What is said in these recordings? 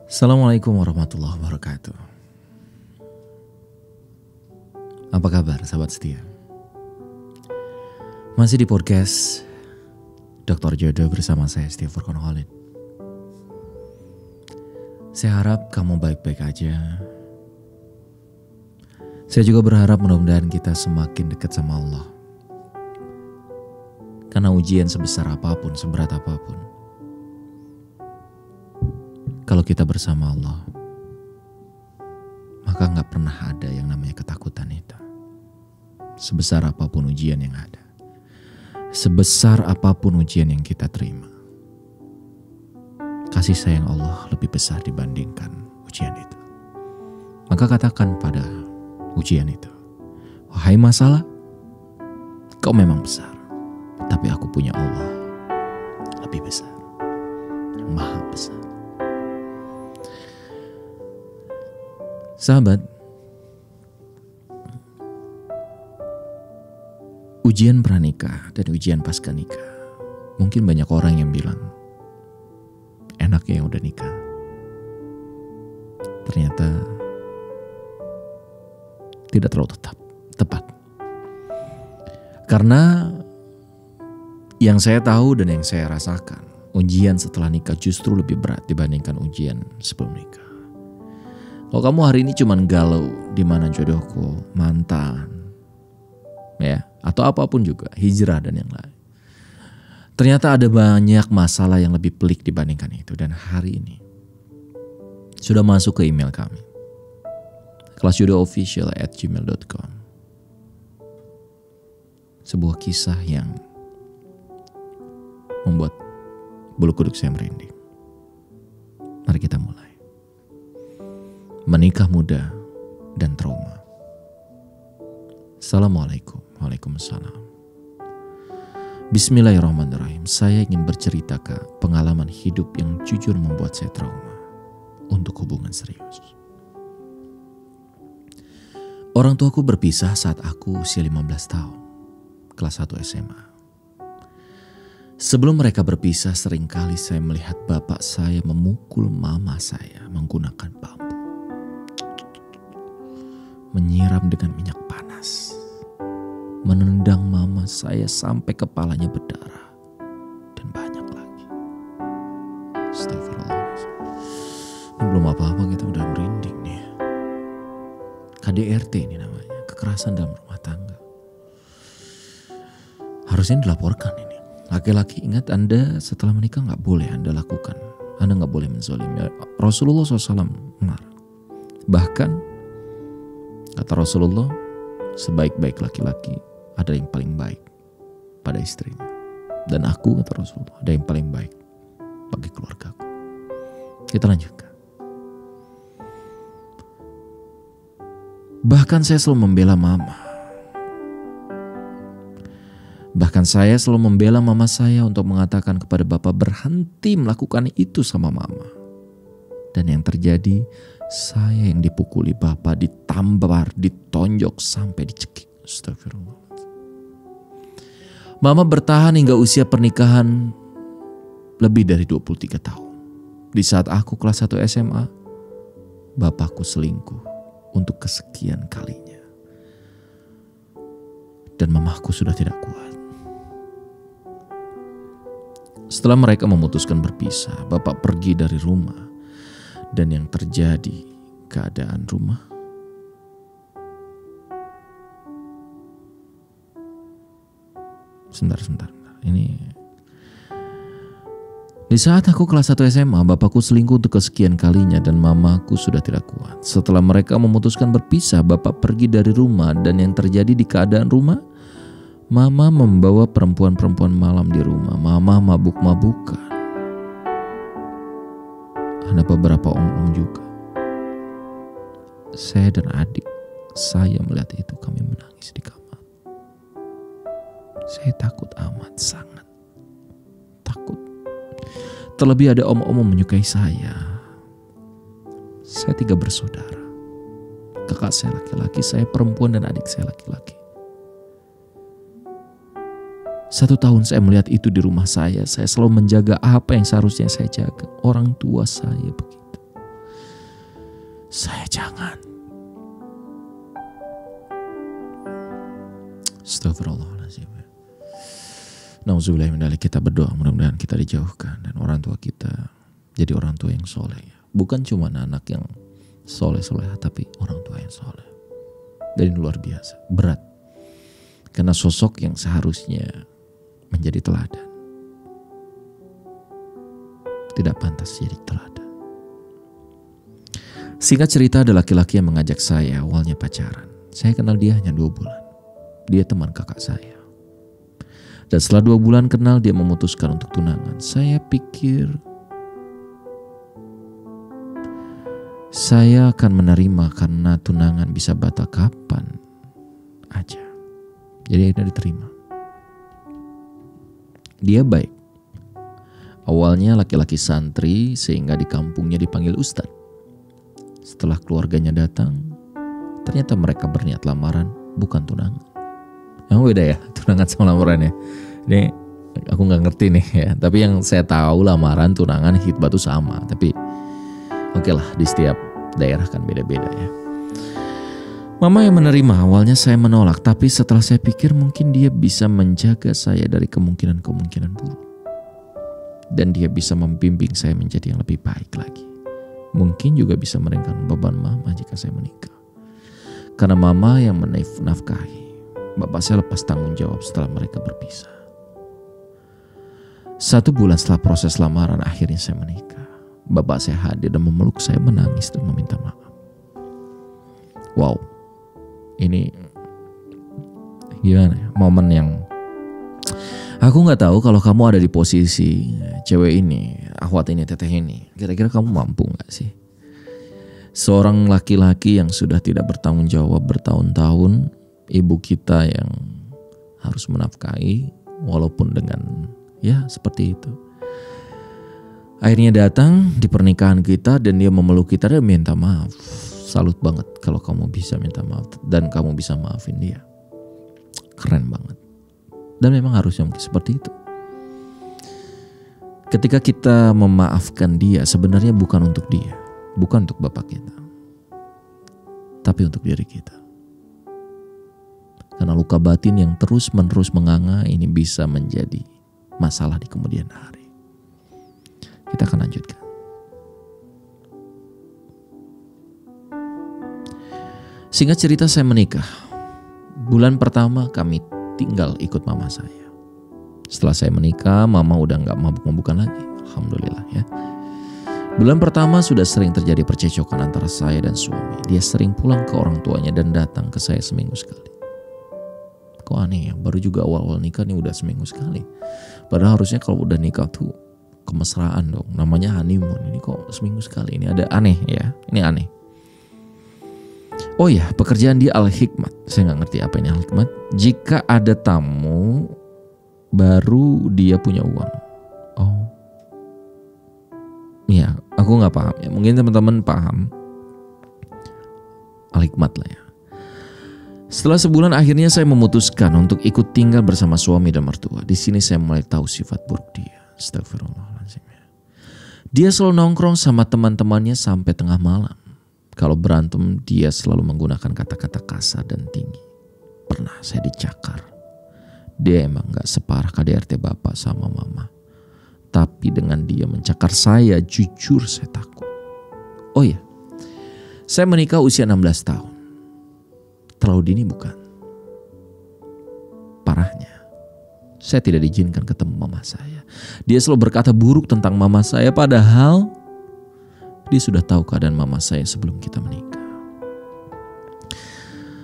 Assalamualaikum warahmatullahi wabarakatuh. Apa kabar sahabat setia? Masih di podcast Dr. Jodoh bersama saya Steve Furqan Khalid. Saya harap kamu baik-baik aja. Saya juga berharap mudah-mudahan kita semakin dekat sama Allah. Karena ujian sebesar apapun, seberat apapun, kalau kita bersama Allah, maka gak pernah ada yang namanya ketakutan itu. Sebesar apapun ujian yang ada, sebesar apapun ujian yang kita terima, kasih sayang Allah lebih besar dibandingkan ujian itu. Maka katakan pada ujian itu, wahai masalah, kau memang besar, tapi aku punya Allah lebih besar, yang maha besar. Sahabat, ujian pranikah dan ujian pasca nikah, mungkin banyak orang yang bilang enaknya yang udah nikah. Ternyata tidak terlalu tepat. Karena yang saya tahu dan yang saya rasakan, ujian setelah nikah justru lebih berat dibandingkan ujian sebelum nikah. Kalau kamu hari ini cuman galau di mana jodohku, mantan, ya, atau apapun juga, hijrah dan yang lain. Ternyata ada banyak masalah yang lebih pelik dibandingkan itu. Dan hari ini sudah masuk ke email kami, kelasjodohofficial@gmail.com. Sebuah kisah yang membuat bulu kuduk saya merinding. Mari kita mulai. Menikah muda dan trauma. Assalamualaikum. Waalaikumsalam. Bismillahirrahmanirrahim. Saya ingin bercerita ke pengalaman hidup yang jujur membuat saya trauma untuk hubungan serius. Orang tuaku berpisah saat aku usia 15 tahun, kelas 1 SMA. Sebelum mereka berpisah, seringkali saya melihat bapak saya memukul mama saya menggunakan bambu. Menyiram dengan minyak panas, menendang mama saya sampai kepalanya berdarah, dan banyak lagi. Astagfirullahaladzim. Ini belum apa-apa kita udah merinding nih. KDRT ini namanya, kekerasan dalam rumah tangga. Harusnya dilaporkan ini. Laki-laki, ingat, Anda setelah menikah gak boleh Anda lakukan. Anda gak boleh menzalimi. Rasulullah SAW melarang. Bahkan kata Rasulullah, sebaik-baik laki-laki ada yang paling baik pada istrinya. Dan aku, kata Rasulullah, ada yang paling baik bagi keluargaku. Kita lanjutkan. Bahkan saya selalu membela mama. Bahkan saya selalu membela mama saya untuk mengatakan kepada bapak berhenti melakukan itu sama mama. Dan yang terjadi, saya yang dipukuli bapak, ditampar, ditonjok sampai dicekik. Astagfirullah. Mama bertahan hingga usia pernikahan lebih dari 23 tahun. Di saat aku kelas 1 SMA, bapakku selingkuh untuk kesekian kalinya. Dan mamaku sudah tidak kuat. Setelah mereka memutuskan berpisah, bapak pergi dari rumah. Dan yang terjadi, keadaan rumah Sebentar. Ini di saat aku kelas 1 SMA, bapakku selingkuh untuk kesekian kalinya dan mamaku sudah tidak kuat. Setelah mereka memutuskan berpisah, bapak pergi dari rumah dan yang terjadi di keadaan rumah, mama membawa perempuan-perempuan malam di rumah. Mama mabuk-mabukan. Ada beberapa om-om juga. Saya dan adik saya melihat itu, kami menangis di kamar. Saya takut amat, sangat takut. Terlebih ada om-om menyukai saya. Saya 3 bersaudara. Kakak saya laki-laki, saya perempuan dan adik saya laki-laki. 1 tahun saya melihat itu di rumah saya. Saya selalu menjaga apa yang seharusnya saya jaga. Orang tua saya begitu. Saya jangan. Astagfirullahaladzim. Nauzubillah min dzalik. Kita berdoa mudah-mudahan kita dijauhkan dan orang tua kita jadi orang tua yang soleh. Bukan cuma anak yang soleh-soleh, tapi orang tua yang soleh. Dan luar biasa, berat. Karena sosok yang seharusnya menjadi teladan tidak pantas jadi teladan. Singkat cerita, ada laki-laki yang mengajak saya awalnya pacaran. Saya kenal dia hanya 2 bulan. Dia teman kakak saya. Dan setelah 2 bulan kenal, dia memutuskan untuk tunangan. Saya pikir saya akan menerima karena tunangan bisa batal kapan aja. Jadi akhirnya diterima. Dia baik. Awalnya laki-laki santri sehingga di kampungnya dipanggil ustadz. Setelah keluarganya datang, ternyata mereka berniat lamaran, bukan tunangan. Yang beda ya, tunangan sama lamaran ya. Ini aku nggak ngerti nih ya. Tapi yang saya tahu lamaran, tunangan, khitbah itu sama. Tapi oke lah, di setiap daerah kan beda-beda ya. Mama yang menerima, awalnya saya menolak. Tapi setelah saya pikir mungkin dia bisa menjaga saya dari kemungkinan-kemungkinan buruk. Dan dia bisa membimbing saya menjadi yang lebih baik lagi. Mungkin juga bisa meringankan beban mama jika saya menikah. Karena mama yang menafkahi, bapak saya lepas tanggung jawab setelah mereka berpisah. 1 bulan setelah proses lamaran, akhirnya saya menikah. Bapak saya hadir dan memeluk saya, menangis dan meminta maaf. Wow, ini gimana ya, momen yang aku gak tahu kalau kamu ada di posisi cewek ini, akhwat ini, teteh ini. Kira-kira kamu mampu gak sih? Seorang laki-laki yang sudah tidak bertanggung jawab bertahun-tahun, ibu kita yang harus menafkahi walaupun dengan ya seperti itu. Akhirnya datang di pernikahan kita dan dia memeluk kita dan minta maaf. Salut banget kalau kamu bisa minta maaf dan kamu bisa maafin dia. Keren banget. Dan memang harusnya mungkin seperti itu. Ketika kita memaafkan dia, sebenarnya bukan untuk dia, bukan untuk bapak kita, tapi untuk diri kita. Karena luka batin yang terus-menerus menganga ini bisa menjadi masalah di kemudian hari. Kita akan lanjutkan. Singkat cerita, saya menikah. Bulan pertama kami tinggal ikut mama saya. Setelah saya menikah, mama udah gak mabuk-mabukan lagi. Alhamdulillah ya. Bulan pertama sudah sering terjadi percecokan antara saya dan suami. Dia sering pulang ke orang tuanya dan datang ke saya seminggu sekali. Kok aneh ya, baru juga awal-awal nikah nih udah seminggu sekali. Padahal harusnya kalau udah nikah tuh kemesraan dong, namanya honeymoon. Ini kok seminggu sekali, ini ada aneh ya, ini aneh. Oh ya, pekerjaan dia al-hikmat. Saya gak ngerti apa ini al-hikmat. Jika ada tamu, baru dia punya uang. Oh, ya, aku gak paham ya. Mungkin teman-teman paham. Al-hikmat lah ya. Setelah sebulan akhirnya saya memutuskan untuk ikut tinggal bersama suami dan mertua. Di sini saya mulai tahu sifat buruk dia. Astagfirullahaladzim. Dia selalu nongkrong sama teman-temannya sampai tengah malam. Kalau berantem dia selalu menggunakan kata-kata kasar dan tinggi. Pernah saya dicakar. Dia emang gak separah KDRT bapak sama mama. Tapi dengan dia mencakar saya, jujur saya takut. Oh ya, saya menikah usia 16 tahun. Terlalu dini bukan? Parahnya, saya tidak diizinkan ketemu mama saya. Dia selalu berkata buruk tentang mama saya, padahal dia sudah tahu keadaan mama saya sebelum kita menikah.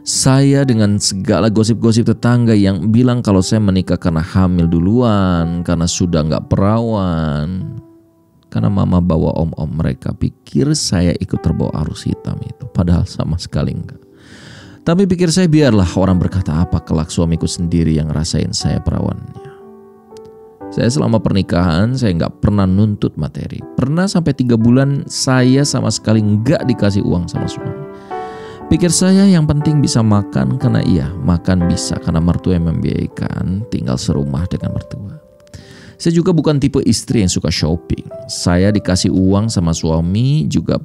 Saya dengan segala gosip-gosip tetangga yang bilang kalau saya menikah karena hamil duluan, karena sudah gak perawan, karena mama bawa om-om mereka pikir saya ikut terbawa arus hitam itu. Padahal sama sekali enggak. Tapi pikir saya biarlah orang berkata apa, kelak suamiku sendiri yang ngerasain saya perawannya. Saya selama pernikahan saya gak pernah nuntut materi. Pernah sampai 3 bulan saya sama sekali gak dikasih uang sama suami. Pikir saya yang penting bisa makan, karena iya makan bisa karena mertua yang membiayaikan, tinggal serumah dengan mertua. Saya juga bukan tipe istri yang suka shopping. Saya dikasih uang sama suami juga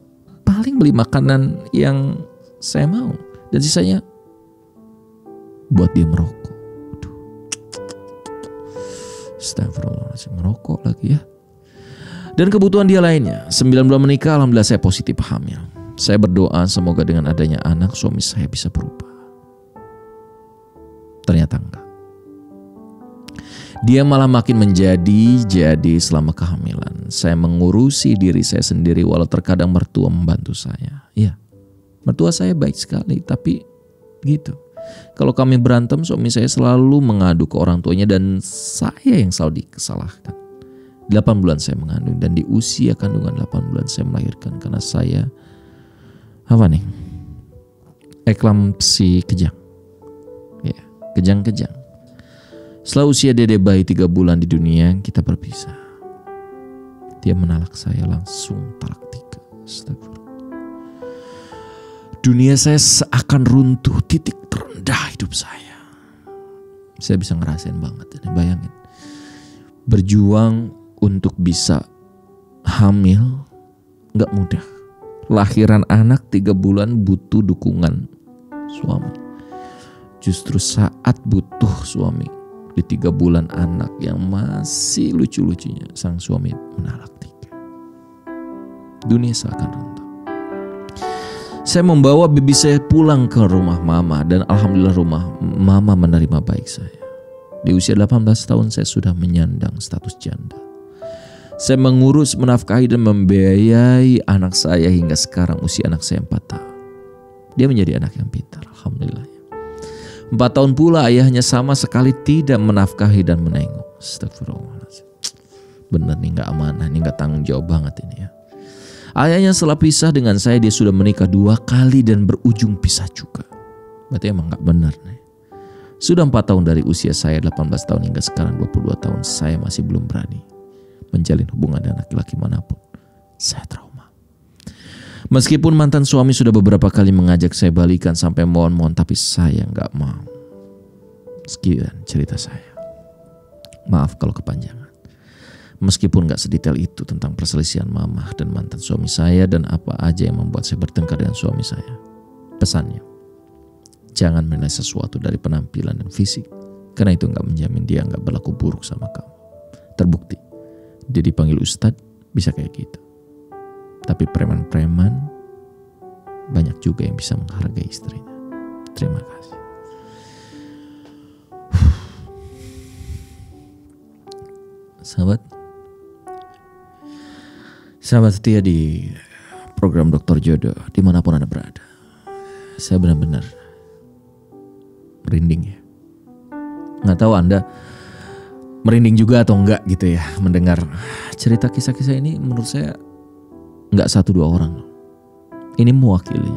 paling beli makanan yang saya mau. Dan sisanya buat dia merokok. Astagfirullahaladzim, merokok lagi ya. Dan kebutuhan dia lainnya. 9 bulan menikah, alhamdulillah saya positif hamil. Saya berdoa semoga dengan adanya anak suami saya bisa berubah. Ternyata enggak. Dia malah makin menjadi selama kehamilan. Saya mengurusi diri saya sendiri walau terkadang mertua membantu saya. Iya, mertua saya baik sekali, tapi gitu. Kalau kami berantem, suami saya selalu mengadu ke orang tuanya dan saya yang selalu disalahkan. 8 bulan saya mengandung dan di usia kandungan 8 bulan saya melahirkan karena saya eklamsi kejang. Ya, kejang-kejang. Setelah usia dede bayi 3 bulan di dunia, kita berpisah. Dia menalak saya langsung talak 3. Astagfirullah. Dunia saya seakan runtuh, titik terendah hidup saya. Saya bisa ngerasain banget ini, bayangin. Berjuang untuk bisa hamil gak mudah. Lahiran anak 3 bulan butuh dukungan suami. Justru saat butuh suami, di 3 bulan anak yang masih lucu-lucunya, sang suami menalak 3. Dunia seakan runtuh. Saya membawa bibi saya pulang ke rumah mama dan alhamdulillah rumah mama menerima baik saya. Di usia 18 tahun saya sudah menyandang status janda. Saya mengurus, menafkahi dan membiayai anak saya hingga sekarang usia anak saya 4 tahun. Dia menjadi anak yang pintar, alhamdulillah. 4 tahun pula ayahnya sama sekali tidak menafkahi dan menengok. Astagfirullahaladzim. Bener nih, gak amanah, ini gak tanggung jawab banget ini ya. Ayahnya setelah pisah dengan saya, dia sudah menikah 2 kali dan berujung pisah juga. Berarti emang gak bener nih. Sudah 4 tahun dari usia saya 18 tahun hingga sekarang 22 tahun, saya masih belum berani menjalin hubungan dengan laki-laki manapun. Saya trauma. Meskipun mantan suami sudah beberapa kali mengajak saya balikan sampai mohon-mohon, tapi saya gak mau. Sekian cerita saya. Maaf kalau kepanjangan. Meskipun gak sedetail itu tentang perselisihan mama dan mantan suami saya dan apa aja yang membuat saya bertengkar dengan suami saya. Pesannya, jangan menilai sesuatu dari penampilan dan fisik, karena itu gak menjamin dia gak berlaku buruk sama kamu. Terbukti, dia dipanggil ustadz bisa kayak gitu. Tapi preman-preman banyak juga yang bisa menghargai istrinya. Terima kasih. Sahabat setia di program Dokter Jodoh, dimanapun Anda berada, saya benar-benar merinding ya. Nggak tahu Anda merinding juga atau enggak gitu ya mendengar cerita kisah-kisah ini. Menurut saya nggak 1-2 orang. Ini mewakili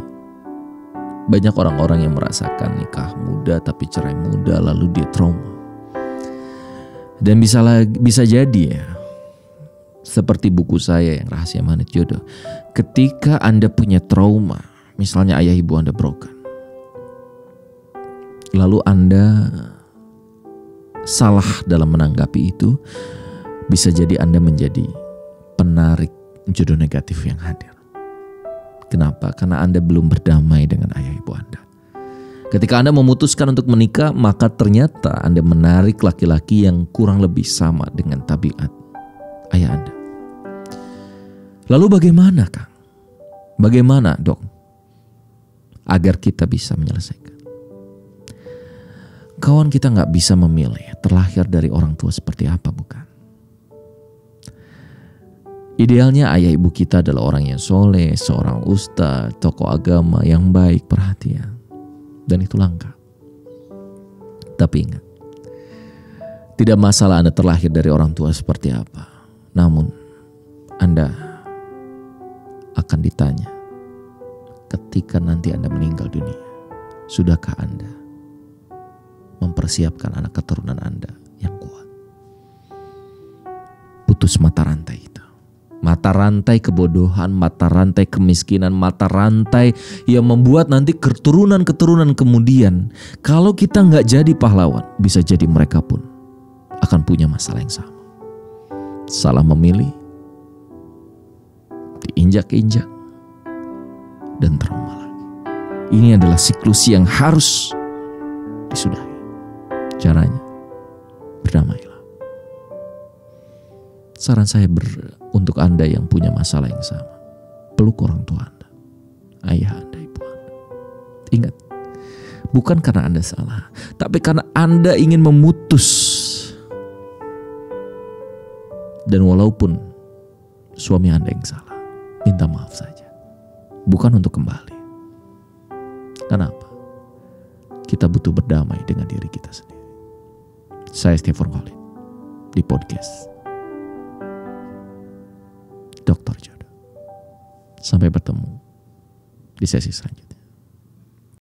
banyak orang-orang yang merasakan nikah muda tapi cerai muda lalu dia trauma. Dan bisa jadi ya, seperti buku saya yang Rahasia Magnet Jodoh. Ketika Anda punya trauma, misalnya ayah ibu Anda broken, lalu Anda salah dalam menanggapi itu, bisa jadi Anda menjadi penarik jodoh negatif yang hadir. Kenapa? Karena Anda belum berdamai dengan ayah ibu Anda. Ketika Anda memutuskan untuk menikah, maka ternyata Anda menarik laki-laki yang kurang lebih sama dengan tabiat ayah Anda. Lalu bagaimana, Kang? Bagaimana, Dok? Agar kita bisa menyelesaikan. Kawan, kita gak bisa memilih terlahir dari orang tua seperti apa, bukan? Idealnya ayah ibu kita adalah orang yang soleh, seorang ustadz, tokoh agama yang baik, perhatian. Dan itu langka. Tapi ingat, tidak masalah Anda terlahir dari orang tua seperti apa. Namun, Anda akan ditanya ketika nanti Anda meninggal dunia. Sudahkah Anda mempersiapkan anak keturunan Anda yang kuat? Putus mata rantai itu. Mata rantai kebodohan, mata rantai kemiskinan, mata rantai yang membuat nanti keturunan-keturunan kemudian, kalau kita nggak jadi pahlawan, bisa jadi mereka pun akan punya masalah yang sama. Salah memilih, diinjak-injak, dan trauma lagi. Ini adalah siklus yang harus disudahi. Caranya, berdamailah. Saran saya untuk Anda yang punya masalah yang sama, peluk orang tua Anda, ayah Anda, ibu Anda. Ingat, bukan karena Anda salah, tapi karena Anda ingin memutus. Dan walaupun suami Anda yang salah, minta maaf saja. Bukan untuk kembali. Kenapa? Kita butuh berdamai dengan diri kita sendiri. Saya Stephen Khalid di podcast Dokter Jodoh. Sampai bertemu di sesi selanjutnya.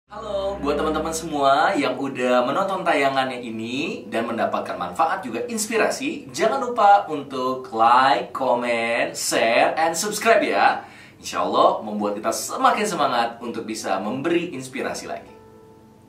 Halo buat teman-teman semua yang udah menonton tayangannya ini dan mendapatkan manfaat juga inspirasi. Jangan lupa untuk like, comment, share, and subscribe ya. Insya Allah membuat kita semakin semangat untuk bisa memberi inspirasi lagi.